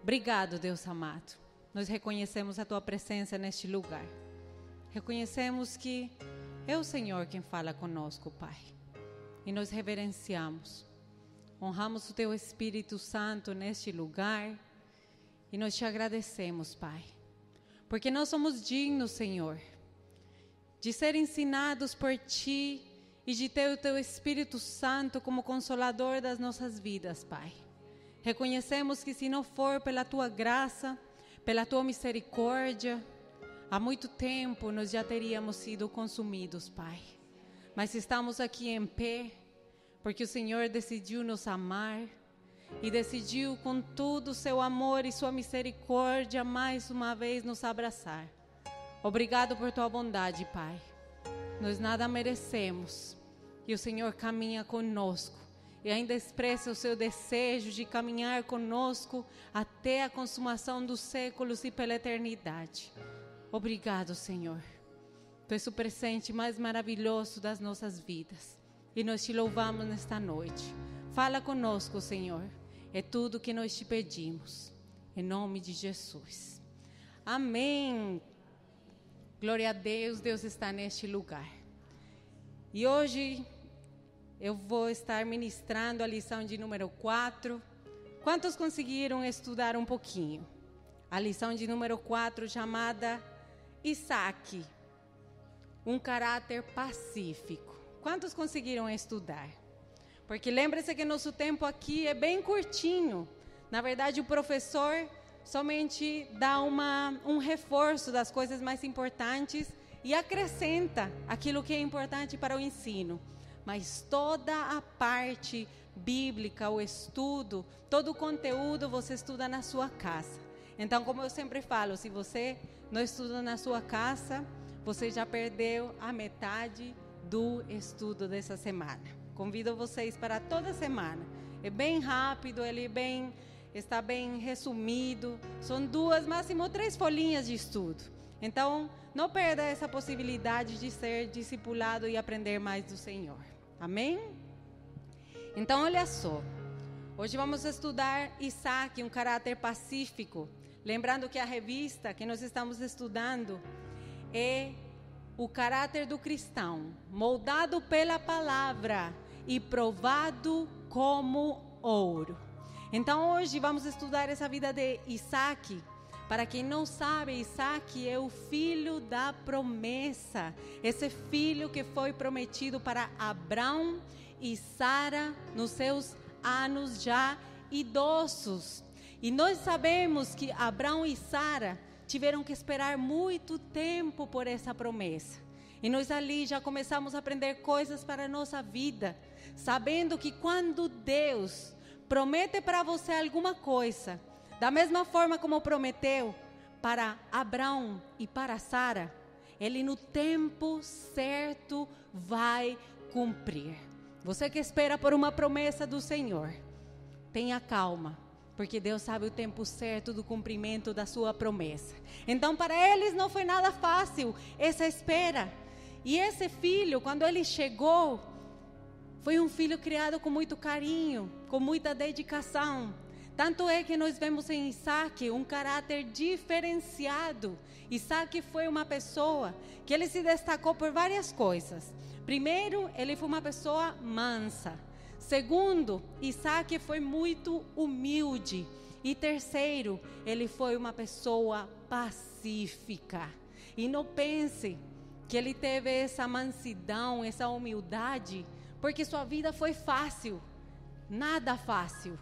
Obrigado, Deus amado. Nós reconhecemos a Tua presença neste lugar. Reconhecemos que é o Senhor quem fala conosco, Pai. E nós reverenciamos. Honramos o Teu Espírito Santo neste lugar. E nós Te agradecemos, Pai. Porque nós somos dignos, Senhor, de ser ensinados por Ti e de ter o Teu Espírito Santo como consolador das nossas vidas, Pai. Reconhecemos que se não for pela Tua graça, pela Tua misericórdia, há muito tempo nós já teríamos sido consumidos, Pai. Mas estamos aqui em pé, porque o Senhor decidiu nos amar e decidiu com todo o seu amor e sua misericórdia mais uma vez nos abraçar. Obrigado por Tua bondade, Pai. Nós nada merecemos e o Senhor caminha conosco. E ainda expressa o seu desejo de caminhar conosco até a consumação dos séculos e pela eternidade. Obrigado, Senhor. Tu és o presente mais maravilhoso das nossas vidas. E nós Te louvamos nesta noite. Fala conosco, Senhor. É tudo que nós Te pedimos. Em nome de Jesus. Amém. Glória a Deus. Deus está neste lugar. E hoje eu vou estar ministrando a lição de número 4. Quantos conseguiram estudar um pouquinho? A lição de número 4, chamada Isaac, um caráter pacífico. Quantos conseguiram estudar? Porque lembre-se que nosso tempo aqui é bem curtinho. Na verdade, o professor somente dá um reforço das coisas mais importantes e acrescenta aquilo que é importante para o ensino. Mas toda a parte bíblica, o estudo, todo o conteúdo você estuda na sua casa. Então, como eu sempre falo, se você não estuda na sua casa, você já perdeu a metade do estudo dessa semana. Convido vocês para toda semana. É bem rápido, está bem resumido. São 2, máximo 3 folhinhas de estudo. Então, não perda essa possibilidade de ser discipulado e aprender mais do Senhor. Amém? Então, olha só. Hoje vamos estudar Isaac, um caráter pacífico. Lembrando que a revista que nós estamos estudando é o caráter do cristão, moldado pela palavra e provado como ouro. Então, hoje vamos estudar essa vida de Isaac. Para quem não sabe, Isaac é o filho da promessa. Esse filho que foi prometido para Abraão e Sara nos seus anos já idosos. E nós sabemos que Abraão e Sara tiveram que esperar muito tempo por essa promessa. E nós ali já começamos a aprender coisas para a nossa vida. Sabendo que quando Deus promete para você alguma coisa, da mesma forma como prometeu para Abraão e para Sara, Ele no tempo certo vai cumprir. Você que espera por uma promessa do Senhor, tenha calma, porque Deus sabe o tempo certo do cumprimento da sua promessa. Então, para eles não foi nada fácil essa espera. E esse filho, quando ele chegou, foi um filho criado com muito carinho, com muita dedicação. Tanto é que nós vemos em Isaac um caráter diferenciado. Isaac foi uma pessoa que ele se destacou por várias coisas. Primeiro, ele foi uma pessoa mansa. Segundo, Isaac foi muito humilde. E terceiro, ele foi uma pessoa pacífica. E não pense que ele teve essa mansidão, essa humildade, porque sua vida foi fácil. Nada fácil.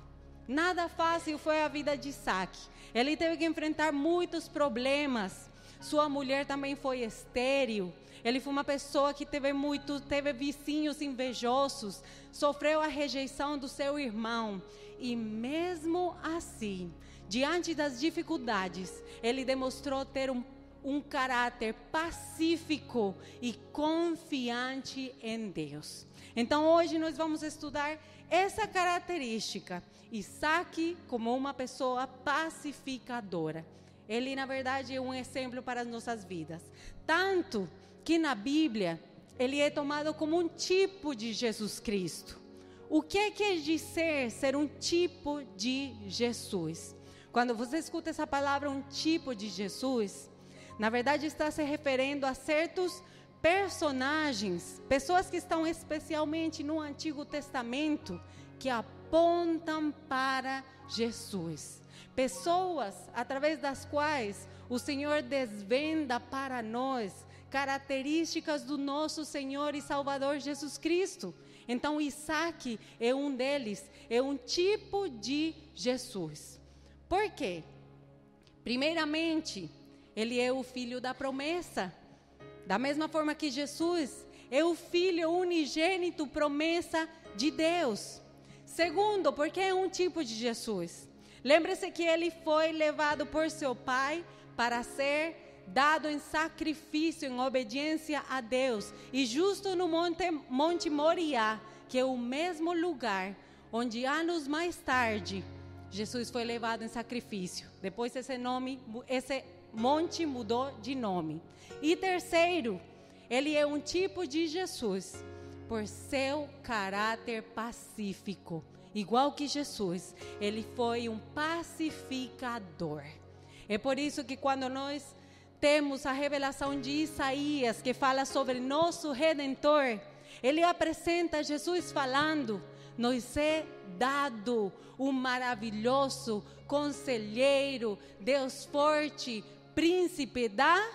Nada fácil foi a vida de Isaac. Ele teve que enfrentar muitos problemas. Sua mulher também foi estéril. Ele foi uma pessoa que teve vizinhos invejosos. Sofreu a rejeição do seu irmão. E mesmo assim, diante das dificuldades, ele demonstrou ter um caráter pacífico e confiante em Deus. Então hoje nós vamos estudar essa característica. Isaac como uma pessoa pacificadora. Ele, na verdade, é um exemplo para as nossas vidas. Tanto que na Bíblia, ele é tomado como um tipo de Jesus Cristo. O que quer dizer ser um tipo de Jesus? Quando você escuta essa palavra, um tipo de Jesus, na verdade está se referindo a certos personagens, pessoas que estão especialmente no Antigo Testamento, que apontam para Jesus. Pessoas através das quais o Senhor desvenda para nós características do nosso Senhor e Salvador Jesus Cristo. Então Isaac é um deles, é um tipo de Jesus. Por quê? Primeiramente, ele é o filho da promessa. Da mesma forma que Jesus é o filho unigênito, promessa de Deus. Segundo, porque é um tipo de Jesus. Lembre-se que ele foi levado por seu pai para ser dado em sacrifício, em obediência a Deus. E justo no Monte Moriá, que é o mesmo lugar onde anos mais tarde Jesus foi levado em sacrifício. Depois esse monte mudou de nome. E terceiro, ele é um tipo de Jesus por seu caráter pacífico. Igual que Jesus, ele foi um pacificador. É por isso que quando nós temos a revelação de Isaías, que fala sobre nosso Redentor, ele apresenta Jesus falando: nos é dado um maravilhoso conselheiro, Deus forte, príncipe da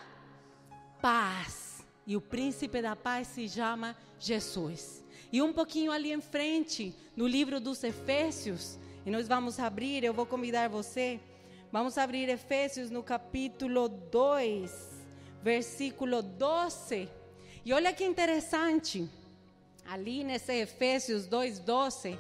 paz. E o príncipe da paz se chama Jesus. E um pouquinho ali em frente, no livro dos Efésios, e nós vamos abrir, eu vou convidar você, vamos abrir Efésios no capítulo 2, versículo 12. E olha que interessante, ali nesse Efésios 2:12,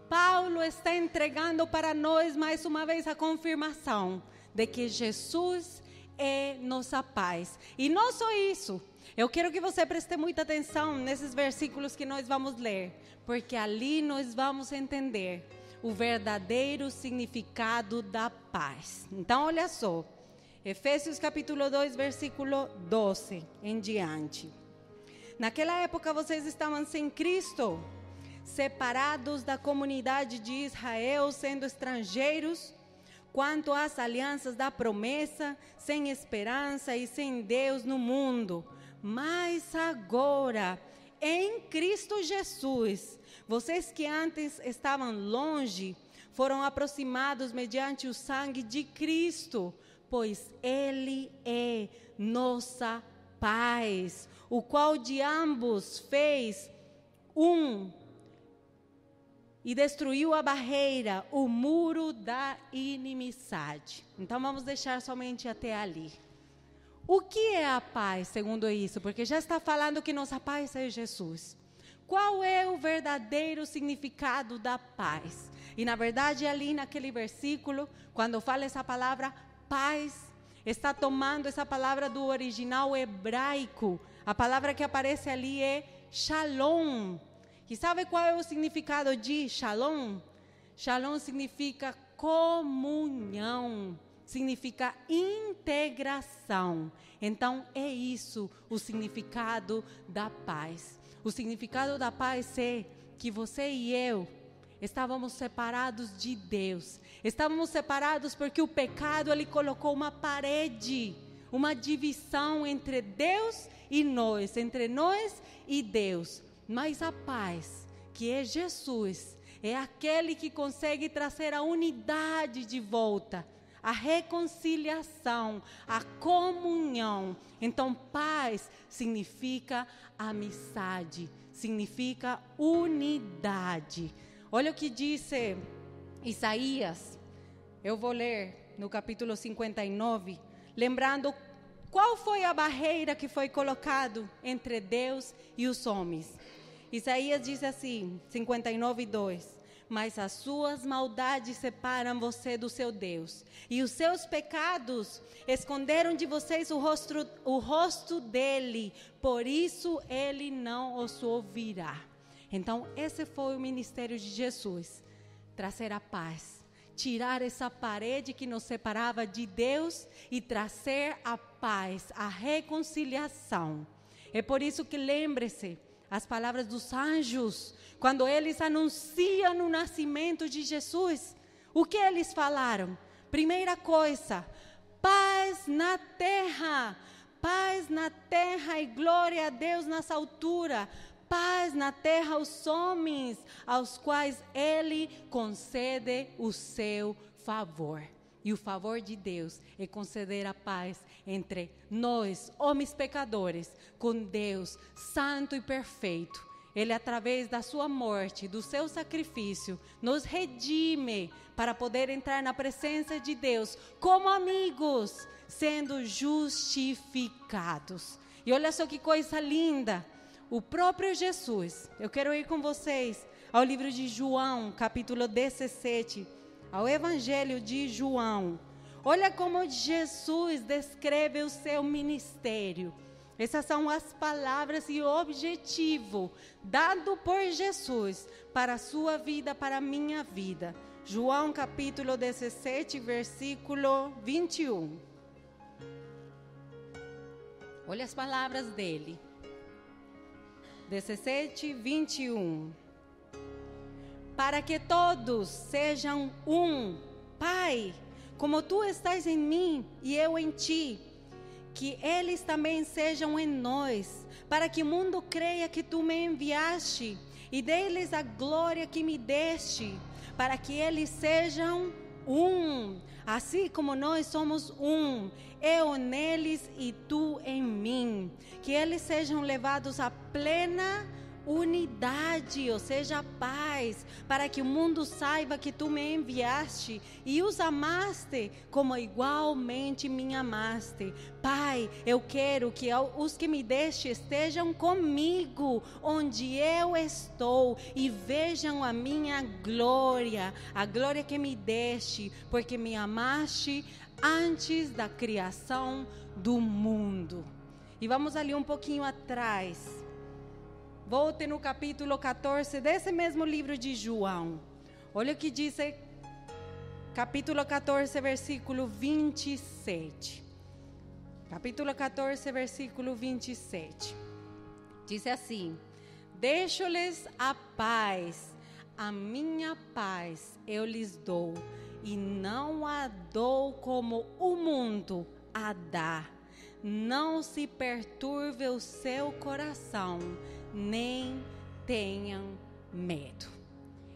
Paulo está entregando para nós mais uma vez a confirmação de que Jesus é nossa paz. E não só isso, eu quero que você preste muita atenção nesses versículos que nós vamos ler, porque ali nós vamos entender o verdadeiro significado da paz. Então, olha só, Efésios capítulo 2, versículo 12 em diante. Naquela época vocês estavam sem Cristo, separados da comunidade de Israel, sendo estrangeiros quanto às alianças da promessa, sem esperança e sem Deus no mundo. Mas agora, em Cristo Jesus, vocês que antes estavam longe, foram aproximados mediante o sangue de Cristo, pois Ele é nossa paz, o qual de ambos fez um e destruiu a barreira, o muro da inimizade. Então vamos deixar somente até ali. O que é a paz, segundo isso? Porque já está falando que nossa paz é Jesus. Qual é o verdadeiro significado da paz? E na verdade ali naquele versículo, quando fala essa palavra paz, está tomando essa palavra do original hebraico. A palavra que aparece ali é shalom. E sabe qual é o significado de shalom? Shalom significa comunhão, significa integração. Então é isso o significado da paz. O significado da paz é que você e eu estávamos separados de Deus. Estávamos separados porque o pecado ele colocou uma parede, uma divisão entre Deus e nós, entre nós e Deus. Mas a paz, que é Jesus, é aquele que consegue trazer a unidade de volta, a reconciliação, a comunhão. Então, paz significa amizade, significa unidade. Olha o que disse Isaías, eu vou ler no capítulo 59, lembrando qual foi a barreira que foi colocada entre Deus e os homens. Isaías diz assim, 59:2, mas as suas maldades separam você do seu Deus, e os seus pecados esconderam de vocês o rosto dele, por isso ele não os ouvirá. Então esse foi o ministério de Jesus, trazer a paz, tirar essa parede que nos separava de Deus e trazer a paz, a reconciliação. É por isso que lembre-se, as palavras dos anjos, quando eles anunciam o nascimento de Jesus, o que eles falaram? Primeira coisa, paz na terra e glória a Deus nas alturas. Paz na terra aos homens, aos quais Ele concede o seu favor. E o favor de Deus é conceder a paz entre nós, homens pecadores, com Deus santo e perfeito. Ele, através da sua morte, do seu sacrifício, nos redime para poder entrar na presença de Deus como amigos, sendo justificados. E olha só que coisa linda. O próprio Jesus, eu quero ir com vocês ao livro de João, capítulo 17, ao Evangelho de João. Olha como Jesus descreve o seu ministério. Essas são as palavras e o objetivo dado por Jesus para a sua vida, para a minha vida. João capítulo 17, versículo 21. Olha as palavras dele. 17, 21. Para que todos sejam um, Pai, como tu estás em mim e eu em ti, que eles também sejam em nós, para que o mundo creia que tu me enviaste, e dê-lhes a glória que me deste, para que eles sejam um, assim como nós somos um, eu neles e tu em mim, que eles sejam levados à plena unidade, ou seja, a paz, para que o mundo saiba que tu me enviaste e os amaste como igualmente me amaste. Pai, eu quero que os que me deste estejam comigo onde eu estou e vejam a minha glória, a glória que me deste, porque me amaste antes da criação do mundo. E vamos ali um pouquinho atrás. Volte no capítulo 14 desse mesmo livro de João. Olha o que diz capítulo 14, versículo 27. Capítulo 14, versículo 27. Diz assim: deixo-lhes a paz, a minha paz eu lhes dou, e não a dou como o mundo a dá. Não se perturbe o seu coração, nem tenham medo.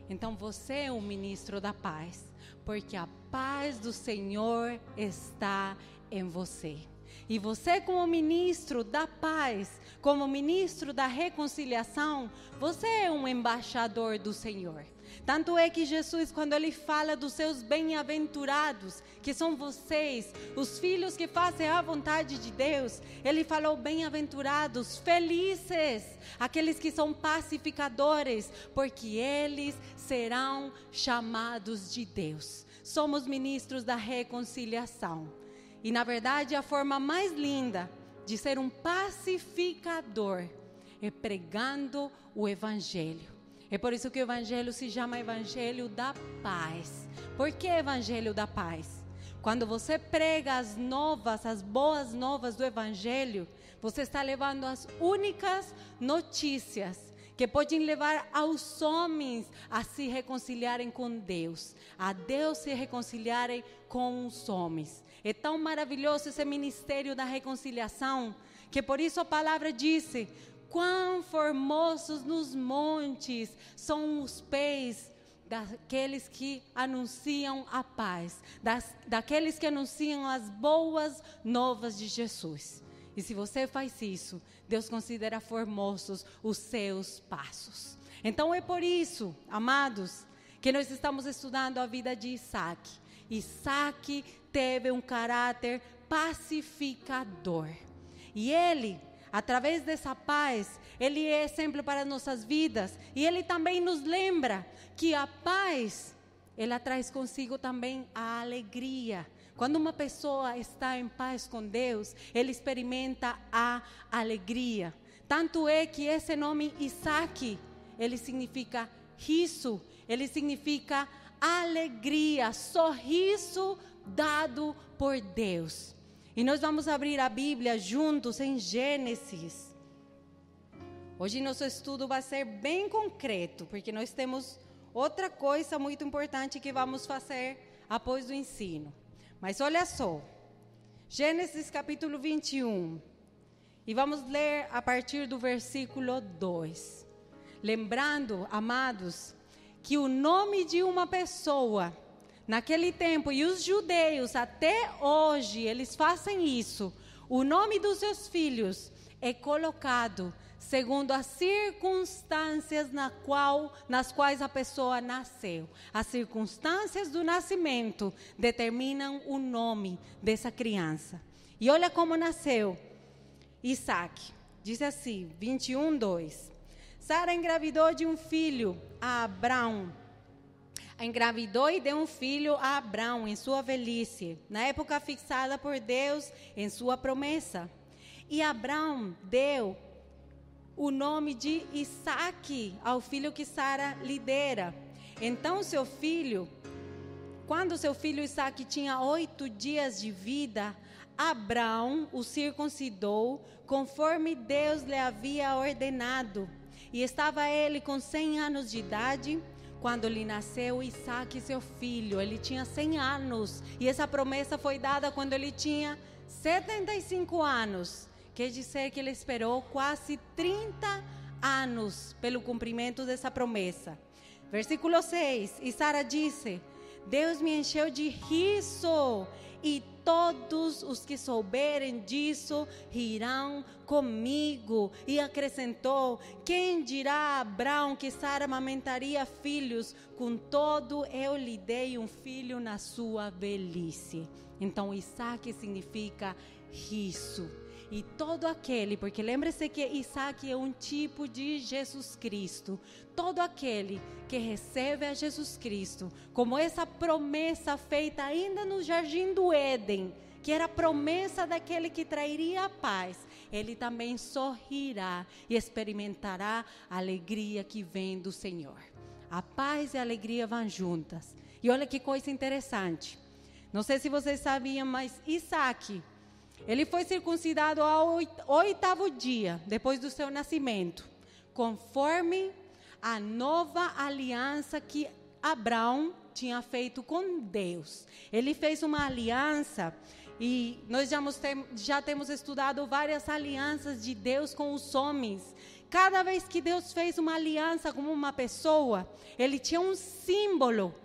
Então você é um ministro da paz, porque a paz do Senhor está em você. E você, como ministro da paz, como ministro da reconciliação, você é um embaixador do Senhor. Tanto é que Jesus, quando ele fala dos seus bem-aventurados, que são vocês, os filhos que fazem a vontade de Deus, ele falou bem-aventurados, felizes, aqueles que são pacificadores, porque eles serão chamados de Deus. Somos ministros da reconciliação. E na verdade a forma mais linda de ser um pacificador é pregando o Evangelho. É por isso que o Evangelho se chama Evangelho da Paz. Por que Evangelho da Paz? Quando você prega as novas, as boas novas do Evangelho, você está levando as únicas notícias que podem levar aos homens a se reconciliarem com Deus, a Deus se reconciliarem com os homens. É tão maravilhoso esse ministério da reconciliação, que por isso a palavra disse: quão formosos nos montes são os pés daqueles que anunciam a paz, daqueles que anunciam as boas novas de Jesus. E se você faz isso, Deus considera formosos os seus passos. Então é por isso, amados, que nós estamos estudando a vida de Isaac. Isaac teve um caráter pacificador. E ele, através dessa paz, ele é exemplo para nossas vidas. E ele também nos lembra que a paz, ela traz consigo também a alegria. Quando uma pessoa está em paz com Deus, ele experimenta a alegria. Tanto é que esse nome Isaac, ele significa riso, ele significa alegria, sorriso dado por Deus. E nós vamos abrir a Bíblia juntos em Gênesis. Hoje nosso estudo vai ser bem concreto, porque nós temos outra coisa muito importante que vamos fazer após o ensino. Mas olha só, Gênesis capítulo 21, e vamos ler a partir do versículo 2. Lembrando, amados, que o nome de uma pessoa, naquele tempo, e os judeus até hoje, eles fazem isso, o nome dos seus filhos é colocado segundo as circunstâncias nas quais a pessoa nasceu. As circunstâncias do nascimento determinam o nome dessa criança. E olha como nasceu Isaac. Diz assim, 21:2. Sara engravidou de um filho a Abrão. Engravidou e deu um filho a Abrão em sua velhice, na época fixada por Deus em sua promessa. E Abrão deu o nome de Isaque ao filho que Sara lhe dera. Então quando seu filho Isaque tinha 8 dias de vida, Abrão o circuncidou conforme Deus lhe havia ordenado. E estava ele com 100 anos de idade quando lhe nasceu Isaque, seu filho. Ele tinha 100 anos e essa promessa foi dada quando ele tinha 75 anos. Quer dizer que ele esperou quase 30 anos pelo cumprimento dessa promessa. Versículo 6. E Sara disse: Deus me encheu de riso, e todos os que souberem disso rirão comigo. E acrescentou: quem dirá a Abrão que Sara amamentaria filhos? Contudo, eu lhe dei um filho na sua velhice. Então, Isaque significa riso. E todo aquele, porque lembre-se que Isaac é um tipo de Jesus Cristo. Todo aquele que recebe a Jesus Cristo, como essa promessa feita ainda no Jardim do Éden, que era a promessa daquele que trairia a paz, ele também sorrirá e experimentará a alegria que vem do Senhor. A paz e a alegria vão juntas. E olha que coisa interessante. Não sei se vocês sabiam, mas Isaac, ele foi circuncidado ao 8º dia, depois do seu nascimento, conforme a nova aliança que Abrão tinha feito com Deus. Ele fez uma aliança, e nós já temos estudado várias alianças de Deus com os homens. Cada vez que Deus fez uma aliança com uma pessoa, ele tinha um símbolo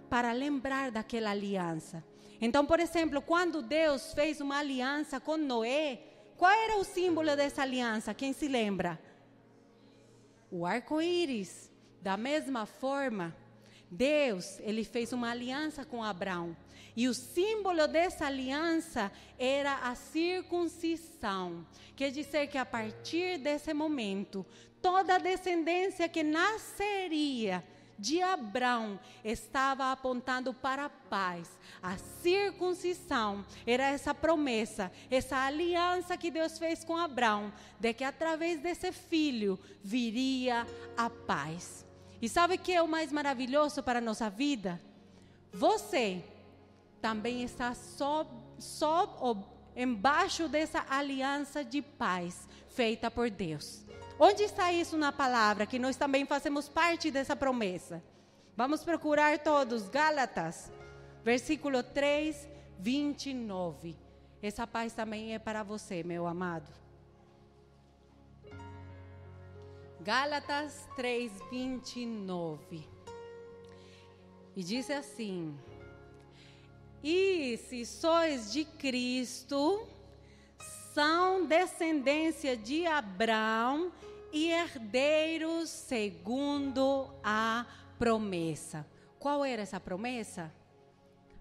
para lembrar daquela aliança. Então, por exemplo, quando Deus fez uma aliança com Noé, qual era o símbolo dessa aliança? Quem se lembra? O arco-íris. Da mesma forma, Deus, ele fez uma aliança com Abrão. E o símbolo dessa aliança era a circuncisão. Quer dizer que a partir desse momento, toda a descendência que nasceria de Abrão estava apontando para a paz. A circuncisão era essa promessa, essa aliança que Deus fez com Abrão, de que através desse filho viria a paz. E sabe o que é o mais maravilhoso para a nossa vida? Você também está embaixo dessa aliança de paz feita por Deus. Onde está isso na palavra? Que nós também fazemos parte dessa promessa. Vamos procurar todos. Gálatas, versículo 3, 29. Essa paz também é para você, meu amado. Gálatas 3, 29. E diz assim: e se sois de Cristo, são descendência de Abrão e herdeiros segundo a promessa. Qual era essa promessa?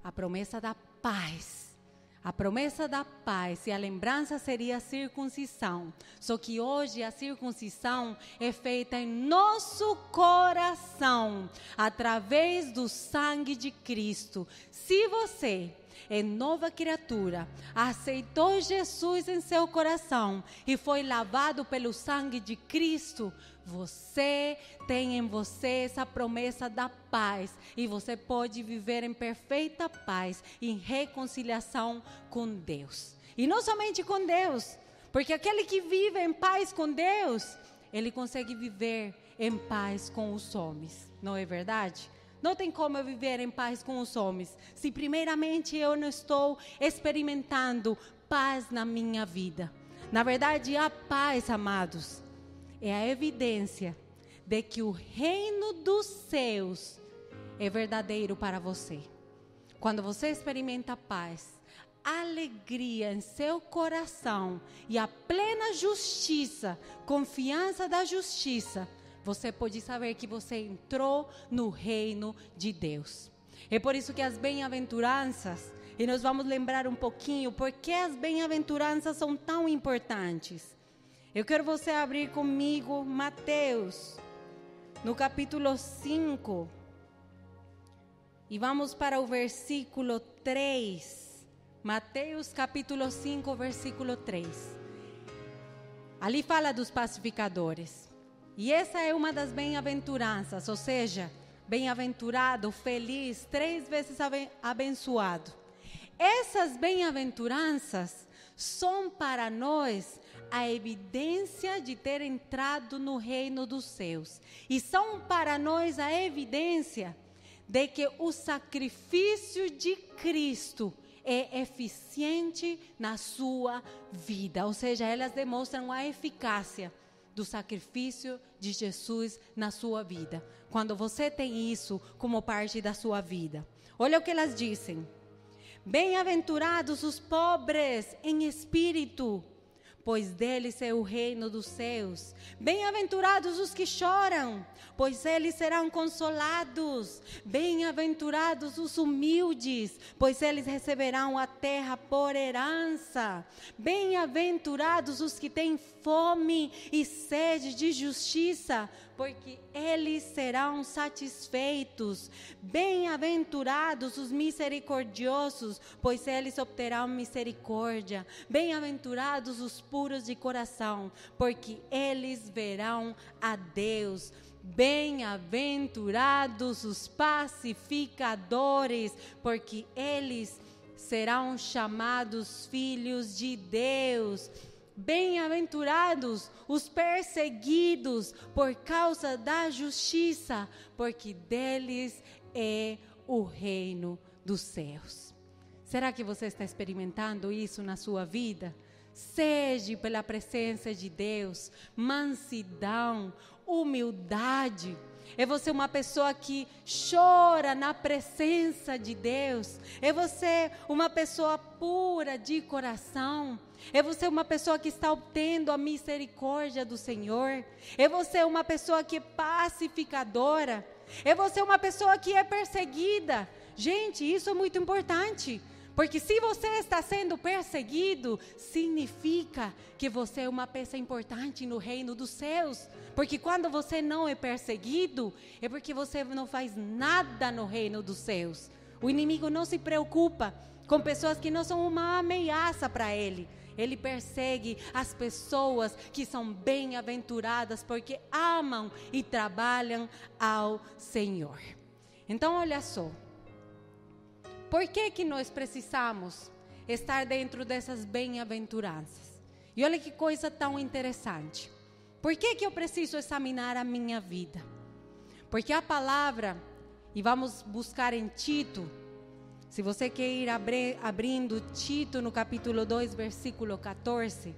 A promessa da paz. A promessa da paz, e a lembrança seria a circuncisão. Só que hoje a circuncisão é feita em nosso coração, através do sangue de Cristo. Se você é nova criatura, aceitou Jesus em seu coração e foi lavado pelo sangue de Cristo, você tem em você essa promessa da paz, e você pode viver em perfeita paz, em reconciliação com Deus. E não somente com Deus, porque aquele que vive em paz com Deus, ele consegue viver em paz com os homens, não é verdade? Não tem como eu viver em paz com os homens se primeiramente eu não estou experimentando paz na minha vida. Na verdade, a paz, amados, é a evidência de que o reino dos céus é verdadeiro para você. Quando você experimenta paz, alegria em seu coração e a plena justiça, confiança da justiça, você pode saber que você entrou no reino de Deus. É por isso que as bem-aventuranças, e nós vamos lembrar um pouquinho por que as bem-aventuranças são tão importantes. Eu quero você abrir comigo Mateus, no capítulo 5, e vamos para o versículo 3. Mateus capítulo 5, versículo 3. Ali fala dos pacificadores. E essa é uma das bem-aventuranças, ou seja, bem-aventurado, feliz, 3 vezes abençoado. Essas bem-aventuranças são para nós a evidência de ter entrado no reino dos céus. E são para nós a evidência de que o sacrifício de Cristo é eficiente na sua vida. Ou seja, elas demonstram a eficácia do sacrifício de Jesus na sua vida. Quando você tem isso como parte da sua vida. Olha o que elas dizem. Bem-aventurados os pobres em espírito, pois deles é o reino dos céus. Bem-aventurados os que choram, pois eles serão consolados. Bem-aventurados os humildes, pois eles receberão a terra por herança. Bem-aventurados os que têm fome e sede de justiça, porque eles serão satisfeitos. Bem-aventurados os misericordiosos, pois eles obterão misericórdia. Bem-aventurados os puros de coração, porque eles verão a Deus. Bem-aventurados os pacificadores, porque eles serão chamados filhos de Deus. Bem-aventurados os perseguidos por causa da justiça, porque deles é o reino dos céus. Será que você está experimentando isso na sua vida? Seja pela presença de Deus, mansidão, humildade. É você uma pessoa que chora na presença de Deus? É você uma pessoa pura de coração? É você uma pessoa que está obtendo a misericórdia do Senhor? É você uma pessoa que é pacificadora? É você uma pessoa que é perseguida? Gente, isso é muito importante. Porque se você está sendo perseguido, significa que você é uma peça importante no reino dos céus. Porque quando você não é perseguido, é porque você não faz nada no reino dos céus. O inimigo não se preocupa com pessoas que não são uma ameaça para ele. Ele persegue as pessoas que são bem-aventuradas porque amam e trabalham ao Senhor. Então, olha só. Por que nós precisamos estar dentro dessas bem-aventuranças? E olha que coisa tão interessante. Por que eu preciso examinar a minha vida? Porque a palavra, e vamos buscar em Tito, se você quer ir abrindo Tito no capítulo 2, versículo 14,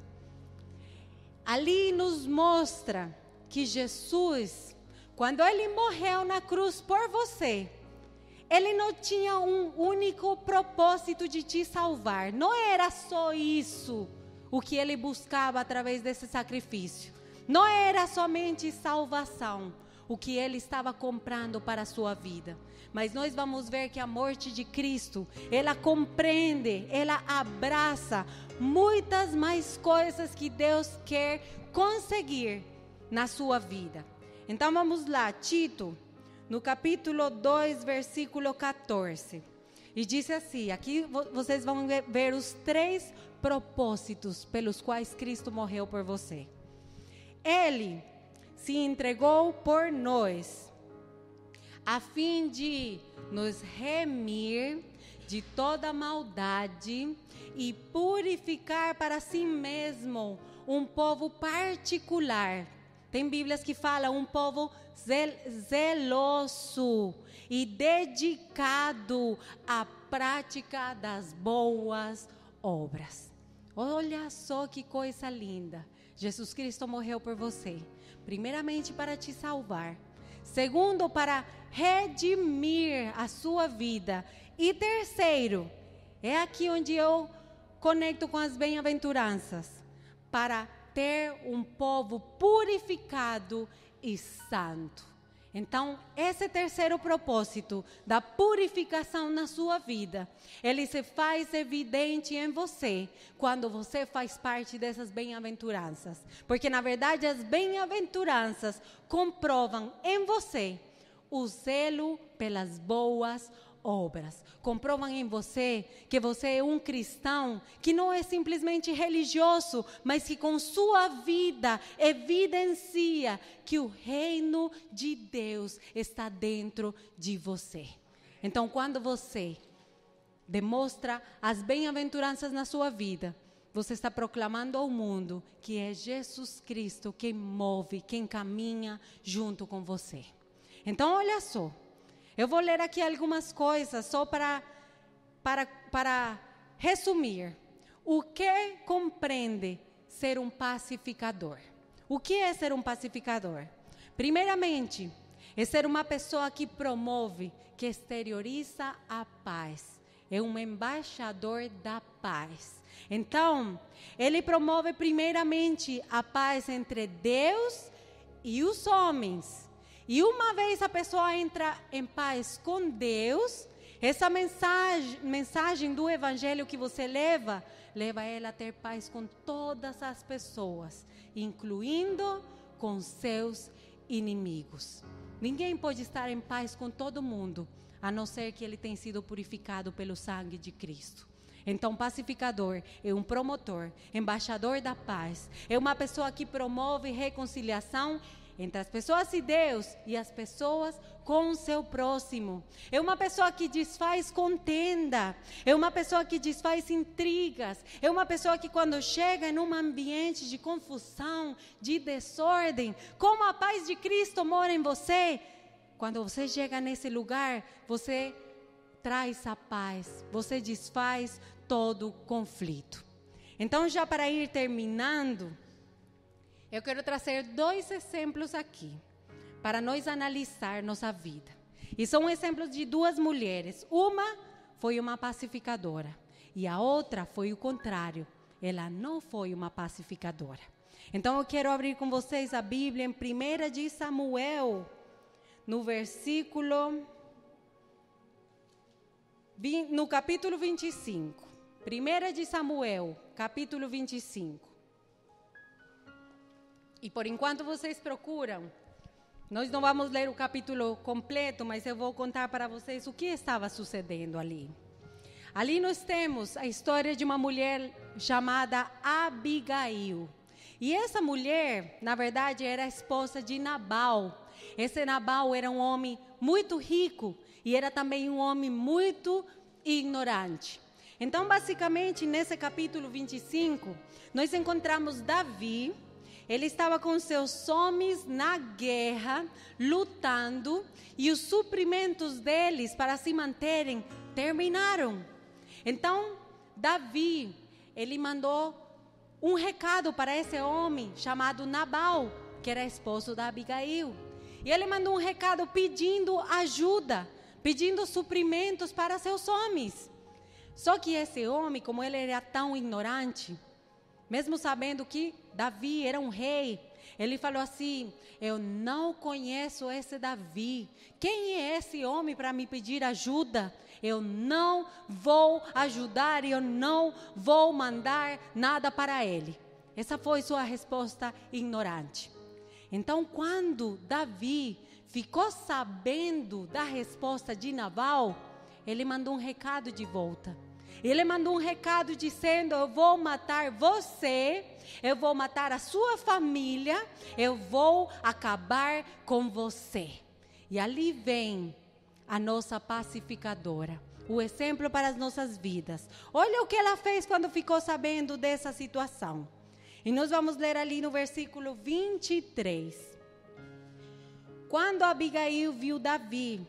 ali nos mostra que Jesus, quando Ele morreu na cruz por você, Ele não tinha um único propósito de te salvar. Não era só isso o que Ele buscava através desse sacrifício. Não era somente salvação o que Ele estava comprando para a sua vida. Mas nós vamos ver que a morte de Cristo, ela compreende, ela abraça muitas mais coisas que Deus quer conseguir na sua vida. Então vamos lá, Tito, no capítulo 2, versículo 14. E diz assim, aqui vocês vão ver os 3 propósitos pelos quais Cristo morreu por você. Ele se entregou por nós, a fim de nos remir de toda maldade e purificar para si mesmo um povo particular, Tem Bíblias que falam um povo zeloso e dedicado à prática das boas obras. Olha só que coisa linda. Jesus Cristo morreu por você. Primeiramente para te salvar. Segundo, para redimir a sua vida. E terceiro, é aqui onde eu conecto com as bem-aventuranças. Para ter um povo purificado e santo. Então, esse terceiro propósito da purificação na sua vida, ele se faz evidente em você quando você faz parte dessas bem-aventuranças. Porque, na verdade, as bem-aventuranças comprovam em você o zelo pelas boas obras. Comprovam em você que você é um cristão que não é simplesmente religioso, mas que com sua vida evidencia que o reino de Deus está dentro de você. Então, quando você demonstra as bem-aventuranças na sua vida, você está proclamando ao mundo que é Jesus Cristo quem move, quem caminha junto com você. Então, olha só. Eu vou ler aqui algumas coisas só para resumir. O que compreende ser um pacificador? O que é ser um pacificador? Primeiramente, é ser uma pessoa que promove, que exterioriza a paz. É um embaixador da paz. Então, ele promove primeiramente a paz entre Deus e os homens. E uma vez a pessoa entra em paz com Deus, essa mensagem do evangelho que você leva ela a ter paz com todas as pessoas, incluindo com seus inimigos. Ninguém pode estar em paz com todo mundo, a não ser que ele tenha sido purificado pelo sangue de Cristo. Então, pacificador é um promotor, embaixador da paz, é uma pessoa que promove reconciliação entre as pessoas e Deus e as pessoas com o seu próximo. É uma pessoa que desfaz contenda. É uma pessoa que desfaz intrigas. É uma pessoa que quando chega em um ambiente de confusão, de desordem, como a paz de Cristo mora em você, quando você chega nesse lugar, você traz a paz, você desfaz todo o conflito. Então, já para ir terminando, eu quero trazer 2 exemplos aqui, para nós analisar nossa vida. E são exemplos de 2 mulheres. Uma foi uma pacificadora e a outra foi o contrário. Ela não foi uma pacificadora. Então eu quero abrir com vocês a Bíblia em 1 de Samuel, no capítulo 25. 1 de Samuel, capítulo 25. E por enquanto vocês procuram, nós não vamos ler o capítulo completo, mas eu vou contar para vocês o que estava sucedendo ali. Ali nós temos a história de uma mulher chamada Abigail. E essa mulher, na verdade, era a esposa de Nabal. Esse Nabal era um homem muito rico e era também um homem muito ignorante. Então, basicamente, nesse capítulo 25, nós encontramos Davi. Ele estava com seus homens na guerra, lutando, e os suprimentos deles para se manterem terminaram. Então, Davi, ele mandou um recado para esse homem chamado Nabal, que era esposo da Abigail. E ele mandou um recado pedindo ajuda, pedindo suprimentos para seus homens. Só que esse homem, como ele era tão ignorante, mesmo sabendo que Davi era um rei, ele falou assim: eu não conheço esse Davi. Quem é esse homem para me pedir ajuda? Eu não vou ajudar e eu não vou mandar nada para ele. Essa foi sua resposta ignorante. Então, quando Davi ficou sabendo da resposta de Nabal, ele mandou um recado de volta. Ele mandou um recado dizendo: eu vou matar você, eu vou matar a sua família, eu vou acabar com você. E ali vem a nossa pacificadora, o exemplo para as nossas vidas. Olha o que ela fez quando ficou sabendo dessa situação. E nós vamos ler ali no versículo 23. Quando Abigail viu Davi,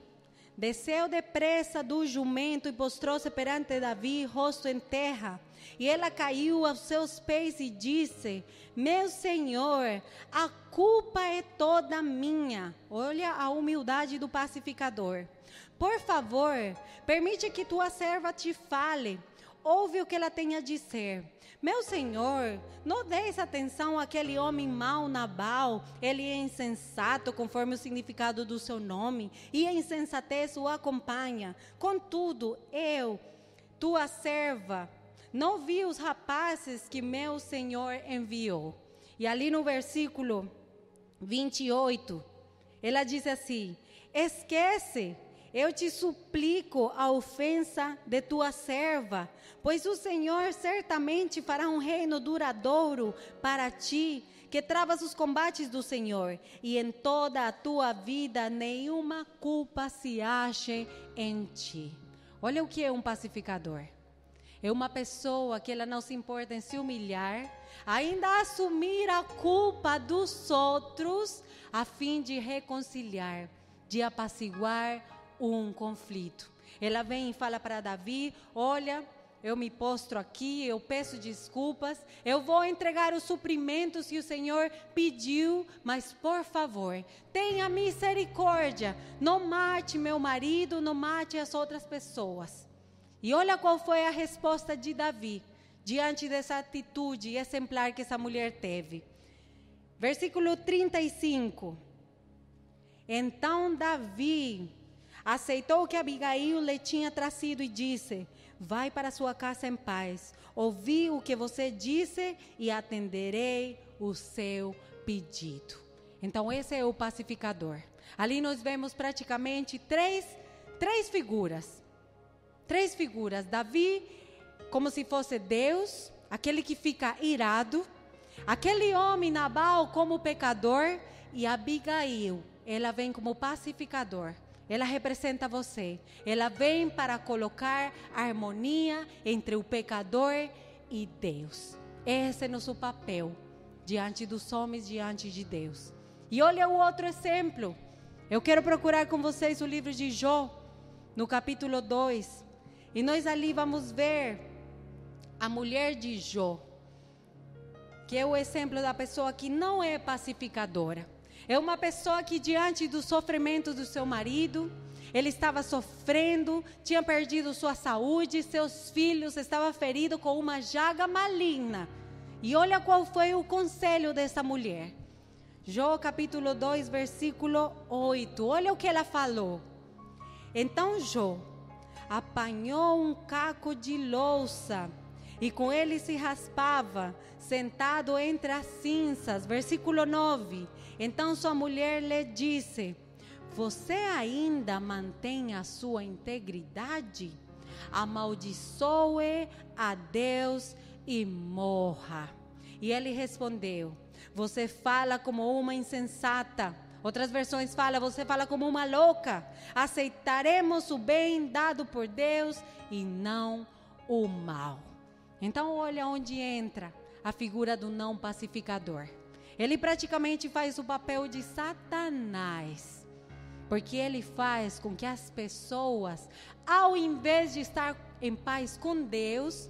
desceu depressa do jumento e postrou-se perante Davi, rosto em terra. E ela caiu aos seus pés e disse: meu senhor, a culpa é toda minha. Olha a humildade do pacificador. Por favor, permite que tua serva te fale. Ouve o que ela tem a dizer. Meu senhor, não deis atenção àquele homem mau Nabal. Ele é insensato, conforme o significado do seu nome, e a insensatez o acompanha. Contudo, eu, tua serva, não vi os rapazes que meu senhor enviou. E ali no versículo 28, ela diz assim: esquece, eu te suplico a ofensa de tua serva, pois o Senhor certamente fará um reino duradouro para ti, que travas os combates do Senhor, e em toda a tua vida nenhuma culpa se ache em ti. Olha o que é um pacificador. É uma pessoa que ela não se importa em se humilhar, ainda assumir a culpa dos outros, a fim de reconciliar, de apaciguar um conflito. Ela vem e fala para Davi: olha, eu me postro aqui, eu peço desculpas, eu vou entregar os suprimentos que o Senhor pediu, mas por favor, tenha misericórdia, não mate meu marido, não mate as outras pessoas. E olha qual foi a resposta de Davi, diante dessa atitude exemplar que essa mulher teve. Versículo 35. Então Davi aceitou o que Abigail lhe tinha trazido e disse: vai para sua casa em paz, ouvi o que você disse e atenderei o seu pedido. Então esse é o pacificador. Ali nós vemos praticamente três figuras. Três figuras: Davi como se fosse Deus, aquele que fica irado, aquele homem Nabal como pecador, e Abigail, ela vem como pacificador. Ela representa você. Ela vem para colocar harmonia entre o pecador e Deus. Esse é nosso papel diante dos homens, diante de Deus. E olha o outro exemplo. Eu quero procurar com vocês o livro de Jó, no capítulo 2. E nós ali vamos ver a mulher de Jó, que é o exemplo da pessoa que não é pacificadora. É uma pessoa que diante do sofrimento do seu marido, ele estava sofrendo, tinha perdido sua saúde, seus filhos, estava ferido com uma jaga maligna. E olha qual foi o conselho dessa mulher. Jó capítulo 2, versículo 8. Olha o que ela falou. Então Jó apanhou um caco de louça e com ele se raspava, sentado entre as cinzas. Versículo 9. Então sua mulher lhe disse: você ainda mantém a sua integridade? Amaldiçoe a Deus e morra. E ele respondeu: você fala como uma insensata. Outras versões falam: você fala como uma louca. Aceitaremos o bem dado por Deus e não o mal. Então olha onde entra a figura do não pacificador. Ele praticamente faz o papel de Satanás, porque ele faz com que as pessoas, ao invés de estar em paz com Deus,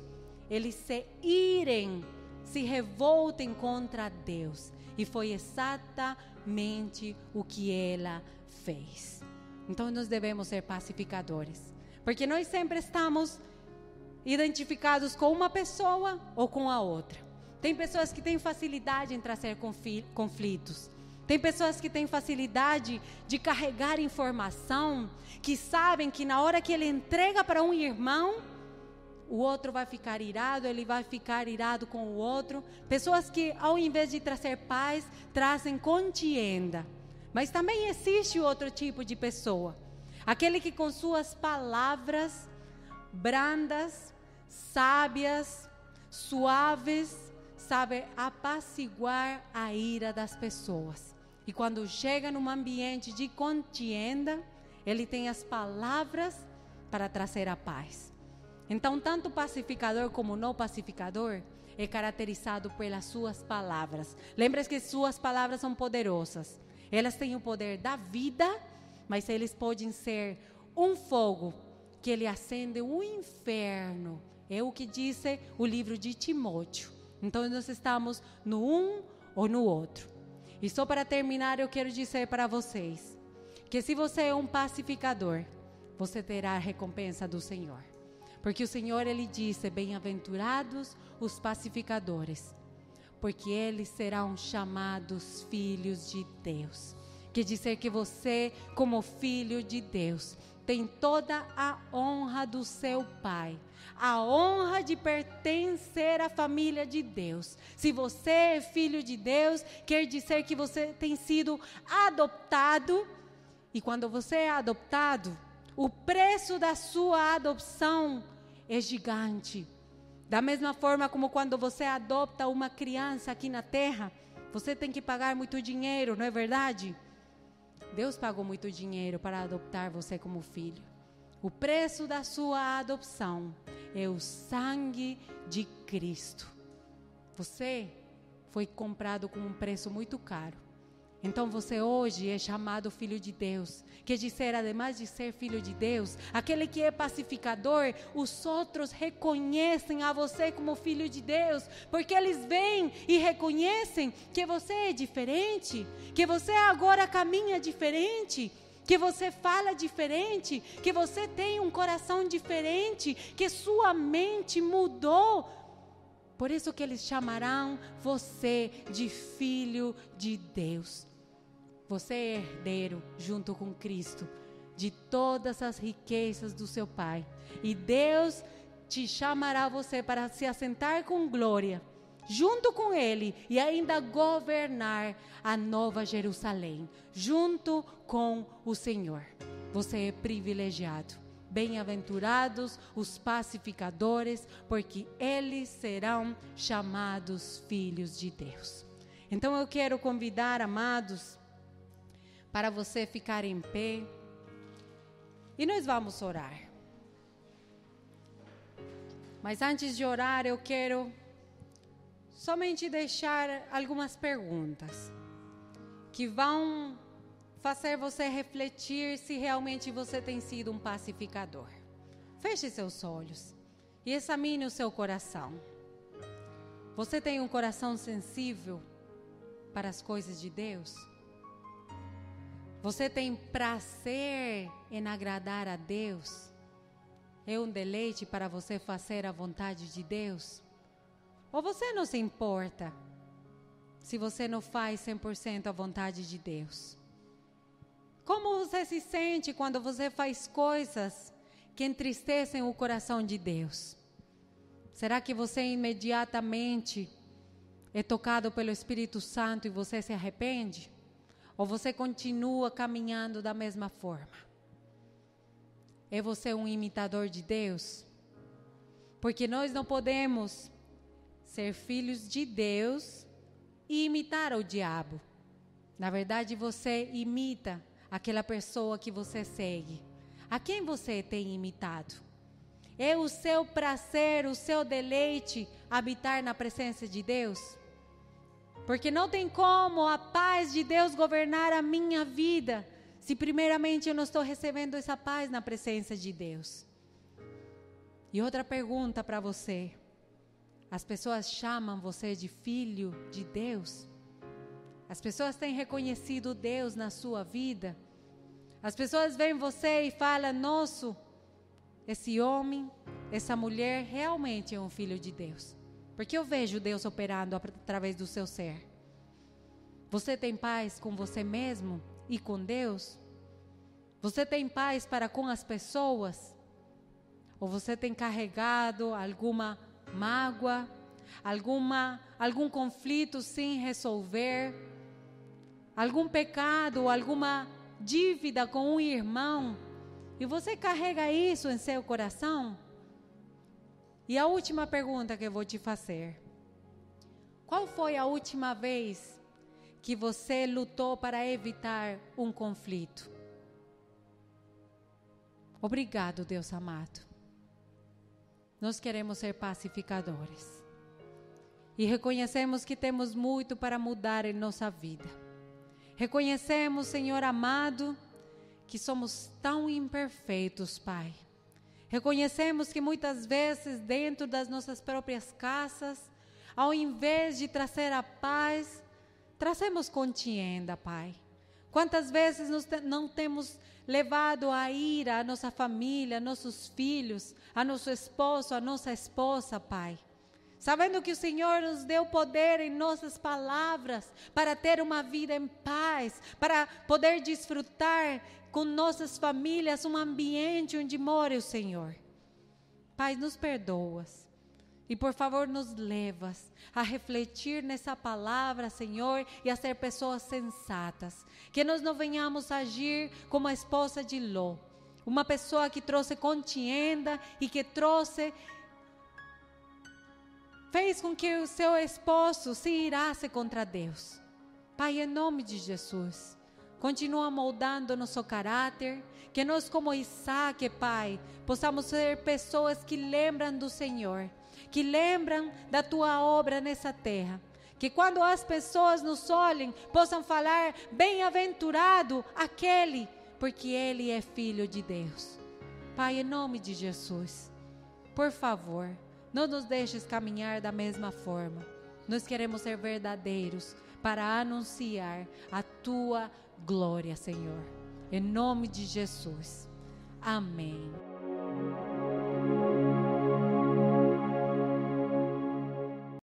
eles se irem, se revoltem contra Deus. E foi exatamente o que ela fez. Então nós devemos ser pacificadores, porque nós sempre estamos identificados com uma pessoa ou com a outra. Tem pessoas que têm facilidade em trazer conflitos. Tem pessoas que têm facilidade de carregar informação, que sabem que na hora que ele entrega para um irmão, o outro vai ficar irado, ele vai ficar irado com o outro. Pessoas que, ao invés de trazer paz, trazem contienda. Mas também existe outro tipo de pessoa. Aquele que com suas palavras brandas, sábias, suaves, sabe apaciguar a ira das pessoas. E quando chega num ambiente de contienda, ele tem as palavras para trazer a paz. Então, tanto o pacificador como o não pacificador, é caracterizado pelas suas palavras. Lembre-se que suas palavras são poderosas. Elas têm o poder da vida, mas eles podem ser um fogo que ele acende o inferno. É o que diz o livro de Timóteo. Então nós estamos no um ou no outro. E só para terminar, eu quero dizer para vocês que se você é um pacificador, você terá a recompensa do Senhor. Porque o Senhor, ele disse, bem-aventurados os pacificadores, porque eles serão chamados filhos de Deus. Quer dizer que você, como filho de Deus, tem toda a honra do seu Pai, a honra de pertencer à família de Deus. Se você é filho de Deus, quer dizer que você tem sido adotado, e quando você é adotado, o preço da sua adopção é gigante. Da mesma forma como quando você adota uma criança aqui na terra, você tem que pagar muito dinheiro, não é verdade? Deus pagou muito dinheiro para adotar você como filho. O preço da sua adoção é o sangue de Cristo. Você foi comprado com um preço muito caro. Então você hoje é chamado filho de Deus. Quer dizer, ademais de ser filho de Deus, aquele que é pacificador, os outros reconhecem a você como filho de Deus, porque eles veem e reconhecem que você é diferente, que você agora caminha diferente, que você fala diferente, que você tem um coração diferente, que sua mente mudou. Por isso que eles chamarão você de filho de Deus. Você é herdeiro, junto com Cristo, de todas as riquezas do seu Pai. E Deus te chamará você para se assentar com glória, junto com Ele, e ainda governar a Nova Jerusalém, junto com o Senhor. Você é privilegiado. Bem-aventurados os pacificadores, porque eles serão chamados filhos de Deus. Então eu quero convidar, amados, para você ficar em pé, e nós vamos orar. Mas antes de orar, eu quero somente deixar algumas perguntas que vão fazer você refletir se realmente você tem sido um pacificador. Feche seus olhos e examine o seu coração. Você tem um coração sensível para as coisas de Deus? Você tem prazer em agradar a Deus? É um deleite para você fazer a vontade de Deus? Ou você não se importa se você não faz 100% a vontade de Deus? Como você se sente quando você faz coisas que entristecem o coração de Deus? Será que você imediatamente é tocado pelo Espírito Santo e você se arrepende? Ou você continua caminhando da mesma forma? É você um imitador de Deus? Porque nós não podemos ser filhos de Deus e imitar o diabo. Na verdade, você imita aquela pessoa que você segue. A quem você tem imitado? É o seu prazer, o seu deleite habitar na presença de Deus? Porque não tem como a paz de Deus governar a minha vida se primeiramente eu não estou recebendo essa paz na presença de Deus. E outra pergunta para você: as pessoas chamam você de filho de Deus? As pessoas têm reconhecido Deus na sua vida? As pessoas veem você e falam: nossa, esse homem, essa mulher realmente é um filho de Deus. Porque eu vejo Deus operando através do seu ser. Você tem paz com você mesmo e com Deus? Você tem paz para com as pessoas? Ou você tem carregado alguma mágoa, algum conflito sem resolver, algum pecado, alguma dívida com um irmão, e você carrega isso em seu coração? E a última pergunta que eu vou te fazer: qual foi a última vez que você lutou para evitar um conflito? Obrigado, Deus amado. Nós queremos ser pacificadores. E reconhecemos que temos muito para mudar em nossa vida. Reconhecemos, Senhor amado, que somos tão imperfeitos, Pai. Reconhecemos que muitas vezes dentro das nossas próprias casas, ao invés de trazer a paz, trazemos contienda, Pai. Quantas vezes não temos levado a ira a nossa família, a nossos filhos, a nosso esposo, a nossa esposa, Pai. Sabendo que o Senhor nos deu poder em nossas palavras para ter uma vida em paz, para poder desfrutar com nossas famílias um ambiente onde mora o Senhor. Pai, nos perdoas e por favor nos levas a refletir nessa palavra, Senhor, e a ser pessoas sensatas. Que nós não venhamos a agir como a esposa de Ló, uma pessoa que trouxe contienda e que fez com que o seu esposo se irasse contra Deus. Pai, em nome de Jesus, continua moldando nosso caráter, que nós como Isaac, Pai, possamos ser pessoas que lembram do Senhor, que lembram da Tua obra nessa terra, que quando as pessoas nos olhem, possam falar, bem-aventurado aquele, porque ele é filho de Deus. Pai, em nome de Jesus, por favor, não nos deixes caminhar da mesma forma. Nós queremos ser verdadeiros para anunciar a Tua glória, Senhor. Em nome de Jesus. Amém.